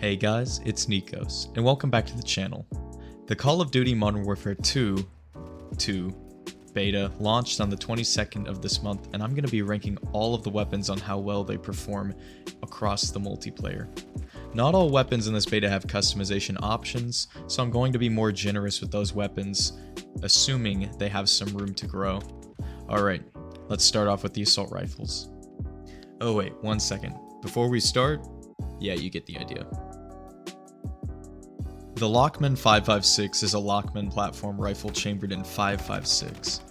Hey guys, it's Nikos, and welcome back to the channel. The Call of Duty Modern Warfare 2 beta launched on the 22nd of this month, and I'm going to be ranking all of the weapons on how well they perform across the multiplayer. Not all weapons in this beta have customization options, so I'm going to be more generous with those weapons, assuming they have some room to grow. Alright, let's start off with the assault rifles. Oh wait, one second. Before we start, yeah, you get the idea. The Lockman 5.56 is a Lockman platform rifle chambered in 5.56.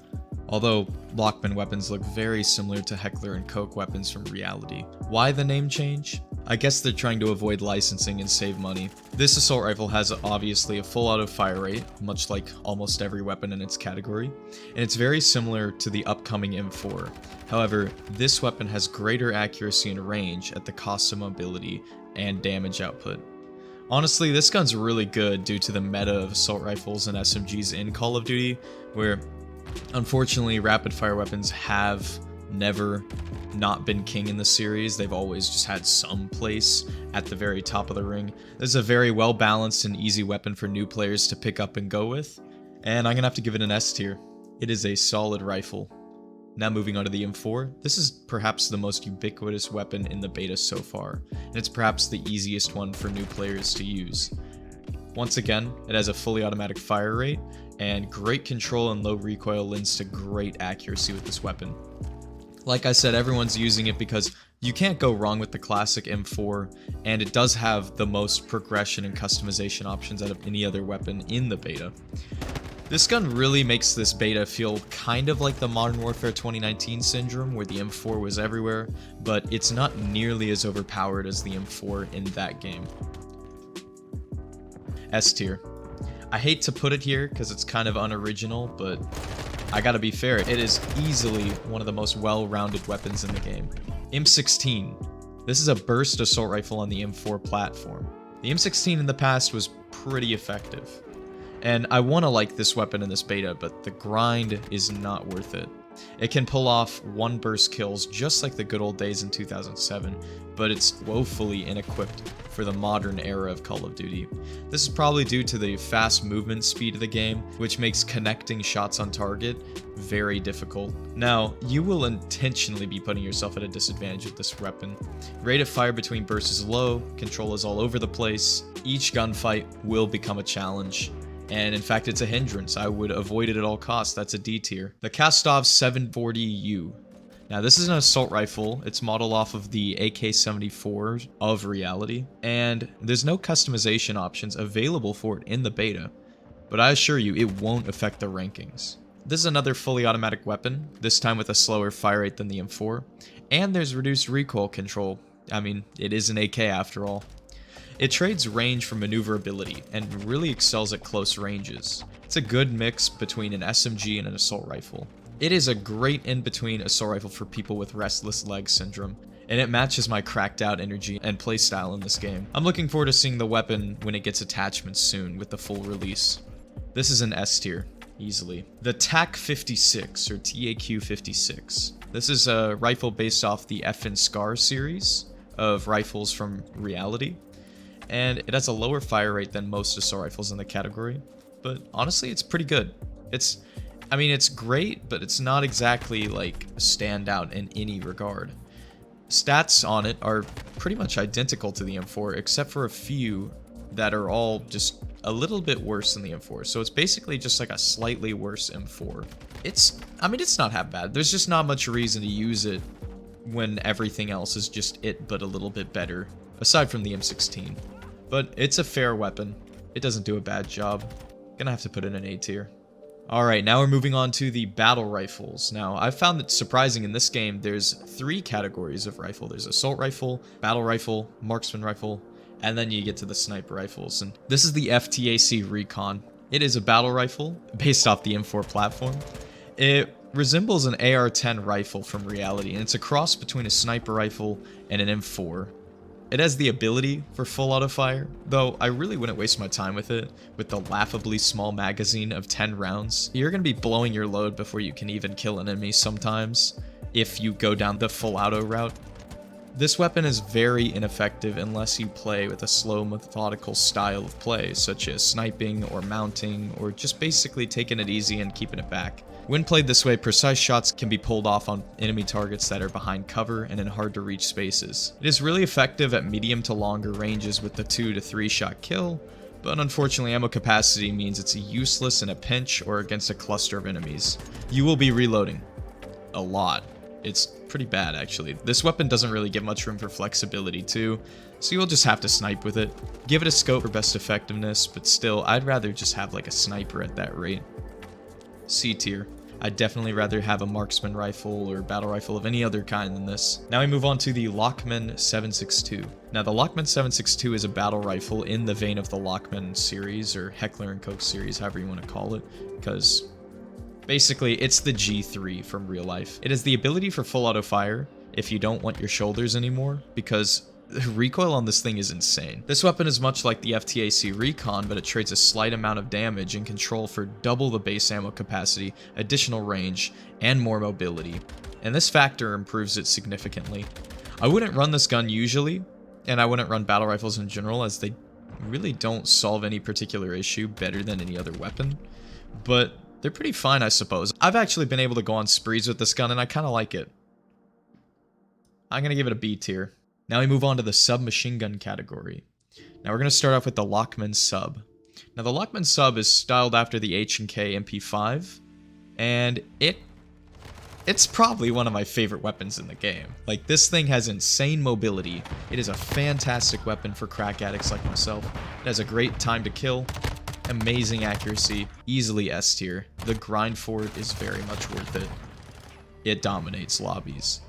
Although Lockman weapons look very similar to Heckler and Koch weapons from Reality. Why the name change? I guess they're trying to avoid licensing and save money. This assault rifle has obviously a full auto fire rate, much like almost every weapon in its category, and it's very similar to the upcoming M4. However, this weapon has greater accuracy and range at the cost of mobility and damage output. Honestly, this gun's really good due to the meta of assault rifles and SMGs in Call of Duty, where unfortunately rapid fire weapons have never not been king in the series. They've always just had some place at the very top of the ring. This is a very well balanced and easy weapon for new players to pick up and go with, and I'm gonna have to give it an S tier. It is a solid rifle. Now moving on to the M4, this is perhaps the most ubiquitous weapon in the beta so far, and it's perhaps the easiest one for new players to use. Once again, it has a fully automatic fire rate, and great control and low recoil lends to great accuracy with this weapon. Like I said, everyone's using it because you can't go wrong with the classic M4, and it does have the most progression and customization options out of any other weapon in the beta. This gun really makes this beta feel kind of like the Modern Warfare 2019 syndrome, where the M4 was everywhere, but it's not nearly as overpowered as the M4 in that game. S tier. I hate to put it here because it's kind of unoriginal, but I gotta be fair, it is easily one of the most well-rounded weapons in the game. M16. This is a burst assault rifle on the M4 platform. The M16 in the past was pretty effective, and I want to like this weapon in this beta, but the grind is not worth it. It can pull off one burst kills just like the good old days in 2007, but it's woefully inequipped for the modern era of Call of Duty. This is probably due to the fast movement speed of the game, which makes connecting shots on target very difficult. Now, you will intentionally be putting yourself at a disadvantage with this weapon. Rate of fire between bursts is low, control is all over the place, each gunfight will become a challenge, and in fact it's a hindrance. I would avoid it at all costs. That's a D tier. The Kastov 740U. Now this is an assault rifle. It's modeled off of the AK-74 of Reality, and there's no customization options available for it in the beta, but I assure you it won't affect the rankings. This is another fully automatic weapon, this time with a slower fire rate than the M4, and there's reduced recoil control. I mean, it is an AK after all. It trades range for maneuverability and really excels at close ranges. It's a good mix between an SMG and an assault rifle. It is a great in-between assault rifle for people with restless leg syndrome, and it matches my cracked out energy and playstyle in this game. I'm looking forward to seeing the weapon when it gets attachments soon with the full release. This is an S tier, easily. The TAQ-56 or TAQ-56. This is a rifle based off the FN Scar series of rifles from Reality, and it has a lower fire rate than most assault rifles in the category, but honestly it's pretty good. It's great, but it's not exactly like a standout in any regard. Stats on it are pretty much identical to the M4, except for a few that are all just a little bit worse than the M4, so it's basically just like a slightly worse M4. It's not half bad. There's just not much reason to use it when everything else is just it but a little bit better, aside from the M16. But it's a fair weapon. It doesn't do a bad job. Gonna have to put it in A tier. Alright, now we're moving on to the battle rifles. Now, I've found it surprising in this game, there's 3 categories of rifle. There's assault rifle, battle rifle, marksman rifle, and then you get to the sniper rifles. And this is the FTAC Recon. It is a battle rifle based off the M4 platform. It resembles an AR-10 rifle from Reality, and it's a cross between a sniper rifle and an M4. It has the ability for full auto fire, though I really wouldn't waste my time with it. With the laughably small magazine of 10 rounds, you're going to be blowing your load before you can even kill an enemy sometimes, if you go down the full auto route. This weapon is very ineffective unless you play with a slow, methodical style of play, such as sniping or mounting, or just basically taking it easy and keeping it back. When played this way, precise shots can be pulled off on enemy targets that are behind cover and in hard to reach spaces. It is really effective at medium to longer ranges with the 2 to 3 shot kill, but unfortunately ammo capacity means it's useless in a pinch or against a cluster of enemies. You will be reloading a lot. It's pretty bad, actually. This weapon doesn't really give much room for flexibility too, so you'll just have to snipe with it. Give it a scope for best effectiveness, but still, I'd rather just have like a sniper at that rate. C tier. I'd definitely rather have a marksman rifle or battle rifle of any other kind than this. Now we move on to the Lockman 762. Now the Lockman 762 is a battle rifle in the vein of the Lockman series, or Heckler & Koch series, however you want to call it, because basically it's the G3 from real life. It has the ability for full auto fire if you don't want your shoulders anymore, because the recoil on this thing is insane. This weapon is much like the FTAC Recon, but it trades a slight amount of damage and control for double the base ammo capacity, additional range, and more mobility. And this factor improves it significantly. I wouldn't run this gun usually, and I wouldn't run battle rifles in general, as they really don't solve any particular issue better than any other weapon. But they're pretty fine, I suppose. I've actually been able to go on sprees with this gun, and I kind of like it. I'm going to give it a B tier. Now we move on to the submachine gun category. Now we're going to start off with the Lockman Sub. Now the Lockman Sub is styled after the H&K MP5, and it's probably one of my favorite weapons in the game. Like, this thing has insane mobility. It is a fantastic weapon for crack addicts like myself. It has a great time to kill, amazing accuracy, easily S tier. The grind for it is very much worth it. It dominates lobbies.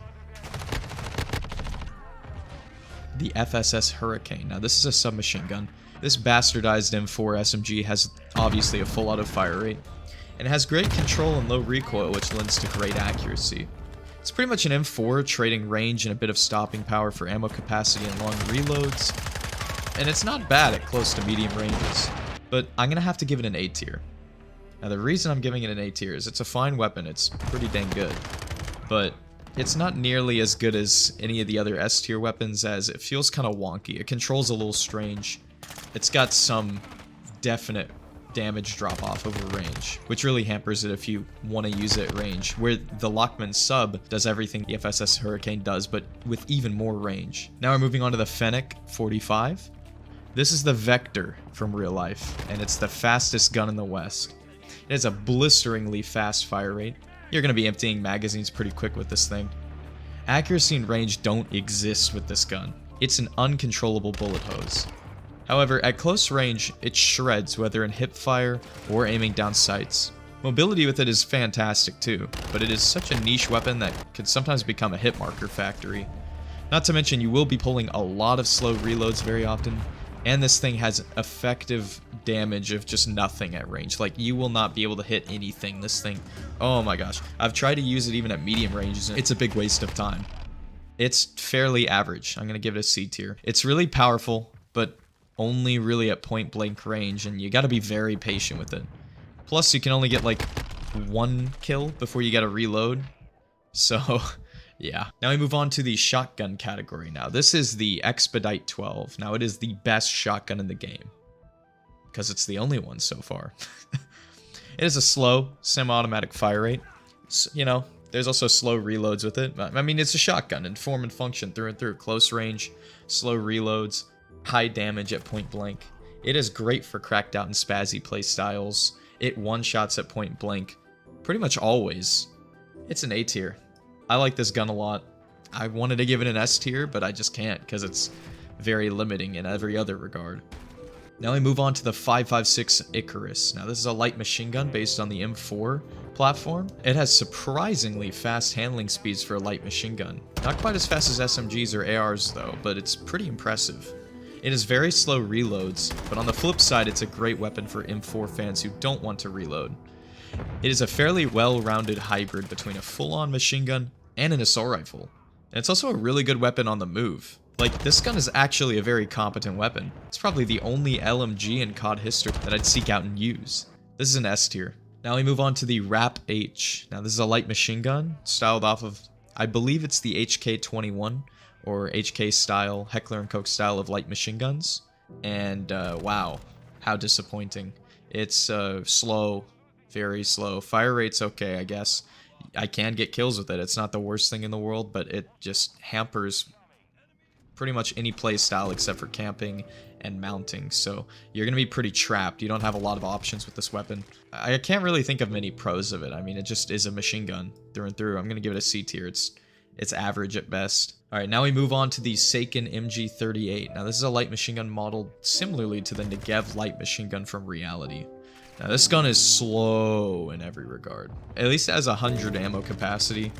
The FSS Hurricane. Now this is a submachine gun. This bastardized M4 SMG has obviously a full auto fire rate, and it has great control and low recoil, which lends to great accuracy. It's pretty much an M4 trading range and a bit of stopping power for ammo capacity and long reloads, and it's not bad at close to medium ranges, but I'm gonna have to give it an A tier. Now the reason I'm giving it an A tier is it's a fine weapon, it's pretty dang good, but it's not nearly as good as any of the other S tier weapons, as it feels kind of wonky. It controls a little strange. It's got some definite damage drop off over range, which really hampers it if you want to use it at range, where the Lockman Sub does everything the FSS Hurricane does, but with even more range. Now we're moving on to the Fennec 45. This is the Vector from real life, and it's the fastest gun in the West. It has a blisteringly fast fire rate. You're going to be emptying magazines pretty quick with this thing. Accuracy and range don't exist with this gun. It's an uncontrollable bullet hose. However, at close range, it shreds whether in hip fire or aiming down sights. Mobility with it is fantastic too, but it is such a niche weapon that can sometimes become a hit marker factory. Not to mention, you will be pulling a lot of slow reloads very often, and this thing has effective damage of just nothing at range. Like, you will not be able to hit anything. This thing, oh my gosh. I've tried to use it even at medium ranges, and it's a big waste of time. It's fairly average. I'm going to give it a C tier. It's really powerful, but only really at point blank range, and you got to be very patient with it. Plus, you can only get like one kill before you got to reload. So yeah. Now we move on to the shotgun category. Now this is the Expedite 12. Now it is the best shotgun in the game, because it's the only one so far. It is a slow, semi-automatic fire rate. So, you know, there's also slow reloads with it. I mean, it's a shotgun in form and function through and through. Close range, slow reloads, high damage at point blank. It is great for cracked out and spazzy play styles. It one-shots at point blank pretty much always. It's an A tier. I like this gun a lot. I wanted to give it an S tier, but I just can't because it's very limiting in every other regard. Now we move on to the 5.56 Icarus. Now this is a light machine gun based on the M4 platform. It has surprisingly fast handling speeds for a light machine gun. Not quite as fast as SMGs or ARs though, but it's pretty impressive. It has very slow reloads, but on the flip side, it's a great weapon for M4 fans who don't want to reload. It is a fairly well-rounded hybrid between a full-on machine gun and an assault rifle. And it's also a really good weapon on the move. Like, this gun is actually a very competent weapon. It's probably the only LMG in COD history that I'd seek out and use. This is an S tier. Now we move on to the Rap H. Now this is a light machine gun, styled off of, I believe it's the HK-21, or HK style, Heckler & Koch style of light machine guns. And wow, how disappointing. It's slow, very slow. Fire rate's okay, I guess. I can get kills with it. It's not the worst thing in the world, but it just hampers pretty much any play style except for camping and mounting. So you're going to be pretty trapped. You don't have a lot of options with this weapon. I can't really think of many pros of it. I mean, it just is a machine gun through and through. I'm going to give it a C tier. It's average at best. All right, now we move on to the Seiken MG38. Now this is a light machine gun modeled similarly to the Negev light machine gun from Reality. Now this gun is slow in every regard. At least it has 100 ammo capacity,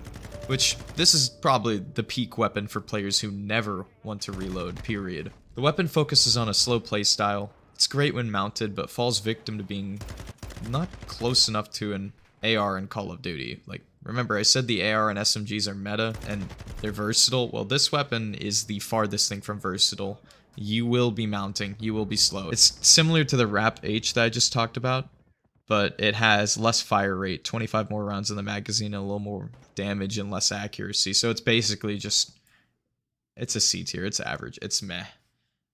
which this is probably the peak weapon for players who never want to reload, period. The weapon focuses on a slow playstyle. It's great when mounted, but falls victim to being not close enough to an AR in Call of Duty. Like, remember I said the AR and SMGs are meta and they're versatile? Well, this weapon is the farthest thing from versatile. You will be mounting, you will be slow. It's similar to the Rap H that I just talked about, but it has less fire rate, 25 more rounds in the magazine, and a little more damage and less accuracy. So it's basically just, it's a C tier, it's average, it's meh.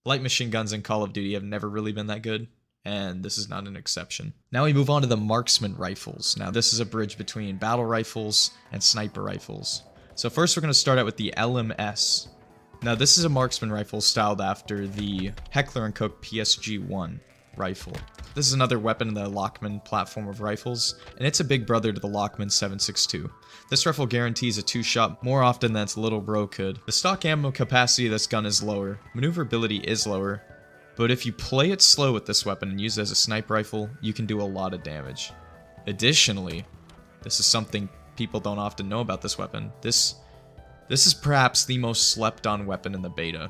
Light machine guns in Call of Duty have never really been that good, and this is not an exception. Now we move on to the Marksman rifles. Now this is a bridge between battle rifles and sniper rifles. So first we're going to start out with the LMS. Now this is a Marksman rifle styled after the Heckler & Koch PSG-1 rifle. This is another weapon in the Lockman platform of rifles, and it's a big brother to the Lockman 7.62. This rifle guarantees a 2-shot more often than its little bro could. The stock ammo capacity of this gun is lower, maneuverability is lower, but if you play it slow with this weapon and use it as a sniper rifle, you can do a lot of damage. Additionally, this is something people don't often know about this weapon. This is perhaps the most slept on weapon in the beta.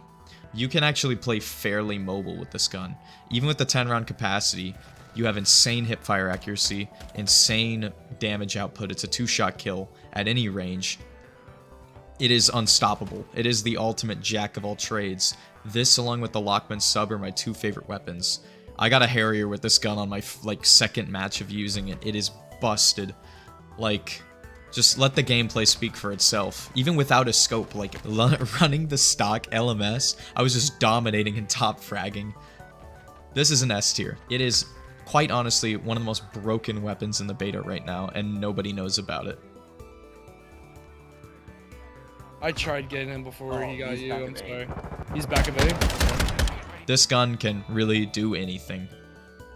You can actually play fairly mobile with this gun. Even with the 10-round capacity, you have insane hipfire accuracy, insane damage output. It's a 2-shot kill at any range. It is unstoppable. It is the ultimate jack of all trades. This, along with the Lockman Sub, are my two favorite weapons. I got a Harrier with this gun on my second match of using it. It is busted. Like, just let the gameplay speak for itself. Even without a scope, like running the stock LMS, I was just dominating and top fragging. This is an S tier. It is, quite honestly, one of the most broken weapons in the beta right now, and nobody knows about it. I tried getting him before he got you. I'm sorry. He's back of A. This gun can really do anything.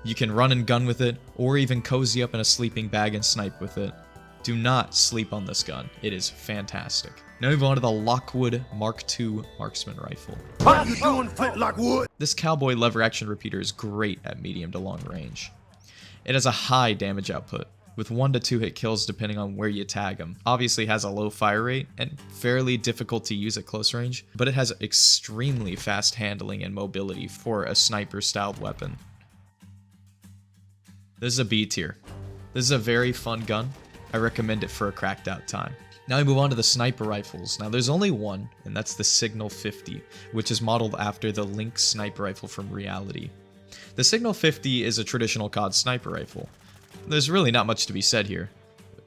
You can run and gun with it, or even cozy up in a sleeping bag and snipe with it. Do not sleep on this gun. It is fantastic. Now we move on to the Lockwood Mark II Marksman Rifle. How you doing, Flint Lockwood? This cowboy lever action repeater is great at medium to long range. It has a high damage output, with 1 to 2 hit kills depending on where you tag them. Obviously has a low fire rate and fairly difficult to use at close range, but it has extremely fast handling and mobility for a sniper styled weapon. This is a B tier. This is a very fun gun. I recommend it for a cracked out time. Now we move on to the sniper rifles. Now there's only one, and that's the Signal 50, which is modeled after the Lynx sniper rifle from Reality. The Signal 50 is a traditional COD sniper rifle. There's really not much to be said here,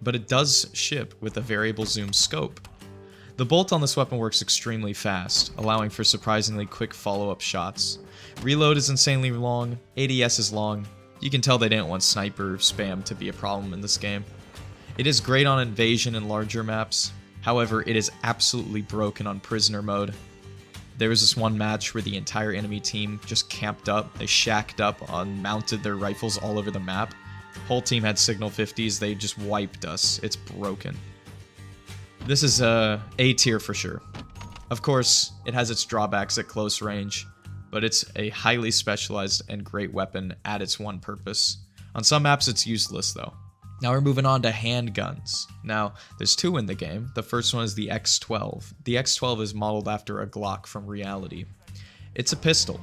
but it does ship with a variable zoom scope. The bolt on this weapon works extremely fast, allowing for surprisingly quick follow-up shots. Reload is insanely long, ADS is long. You can tell they didn't want sniper spam to be a problem in this game. It is great on invasion and larger maps, however it is absolutely broken on prisoner mode. There was this one match where the entire enemy team just camped up, they shacked up on mounted their rifles all over the map. Whole team had Signal 50s, they just wiped us. It's broken. This is a tier for sure. Of course, it has its drawbacks at close range, but it's a highly specialized and great weapon at its one purpose. On some maps it's useless though. Now we're moving on to handguns. Now, there's two in the game. The first one is the X12. The X12 is modeled after a Glock from Reality. It's a pistol.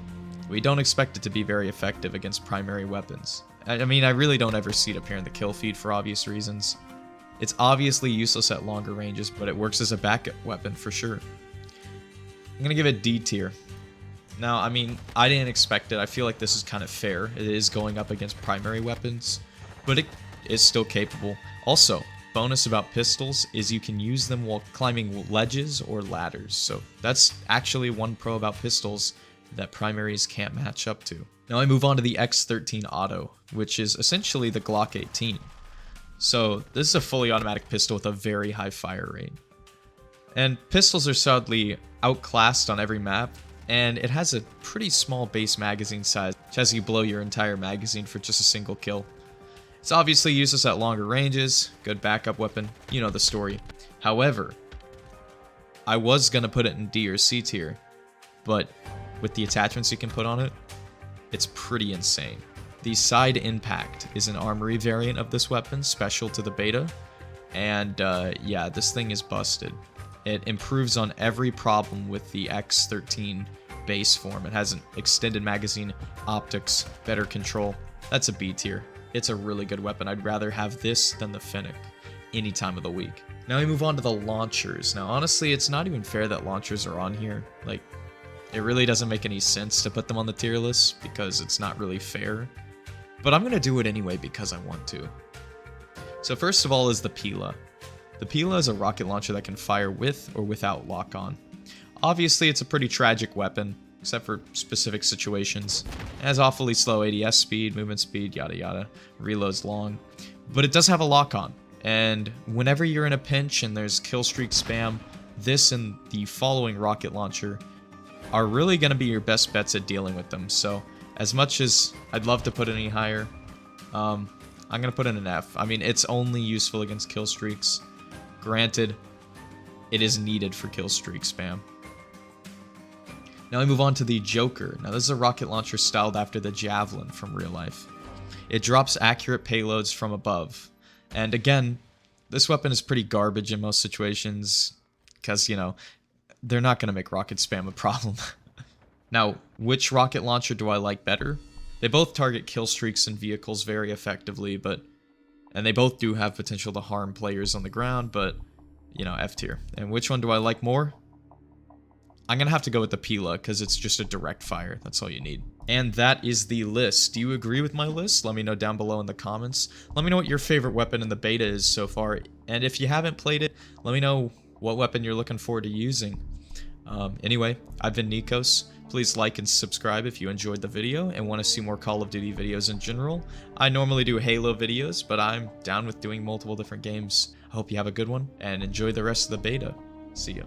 We don't expect it to be very effective against primary weapons. I mean, I really don't ever see it appear in the kill feed for obvious reasons. It's obviously useless at longer ranges, but it works as a backup weapon for sure. I'm gonna give it D tier. Now, I mean, I didn't expect it. I feel like this is kind of fair. It is going up against primary weapons, but it is still capable. Also, bonus about pistols is you can use them while climbing ledges or ladders. So that's actually one pro about pistols that primaries can't match up to. Now I move on to the X13 Auto, which is essentially the Glock 18. So this is a fully automatic pistol with a very high fire rate. And pistols are sadly outclassed on every map, and it has a pretty small base magazine size, which has you blow your entire magazine for just a single kill. It's obviously useless at longer ranges, good backup weapon, you know the story. However, I was going to put it in D or C tier, but with the attachments you can put on it, it's pretty insane. The Side Impact is an armory variant of this weapon, special to the beta, and yeah, this thing is busted. It improves on every problem with the X13 base form. It has an extended magazine, optics, better control. That's a B tier. It's a really good weapon. I'd rather have this than the Finnick any time of the week. Now we move on to the launchers. Now honestly, it's not even fair that launchers are on here. Like, it really doesn't make any sense to put them on the tier list because it's not really fair. But I'm going to do it anyway because I want to. So first of all is the Pila. The Pila is a rocket launcher that can fire with or without lock-on. Obviously, it's a pretty tragic weapon, except for specific situations. It has awfully slow ADS speed, movement speed, yada yada, reloads long. But it does have a lock-on, and whenever you're in a pinch and there's killstreak spam, this and the following rocket launcher are really going to be your best bets at dealing with them. So as much as I'd love to put it any higher, I'm going to put it in an F. I mean, it's only useful against killstreaks. Granted, it is needed for killstreak spam. Now we move on to the Joker. Now this is a rocket launcher styled after the Javelin from real life. It drops accurate payloads from above. And again, this weapon is pretty garbage in most situations because, you know, they're not going to make rocket spam a problem. Now, which rocket launcher do I like better? They both target kill streaks and vehicles very effectively, and they both do have potential to harm players on the ground, but, you know, F tier. And which one do I like more? I'm going to have to go with the Pila because it's just a direct fire. That's all you need. And that is the list. Do you agree with my list? Let me know down below in the comments. Let me know what your favorite weapon in the beta is so far. And if you haven't played it, let me know what weapon you're looking forward to using. Anyway, I've been Nikos. Please like and subscribe if you enjoyed the video and want to see more Call of Duty videos in general. I normally do Halo videos, but I'm down with doing multiple different games. I hope you have a good one and enjoy the rest of the beta. See ya.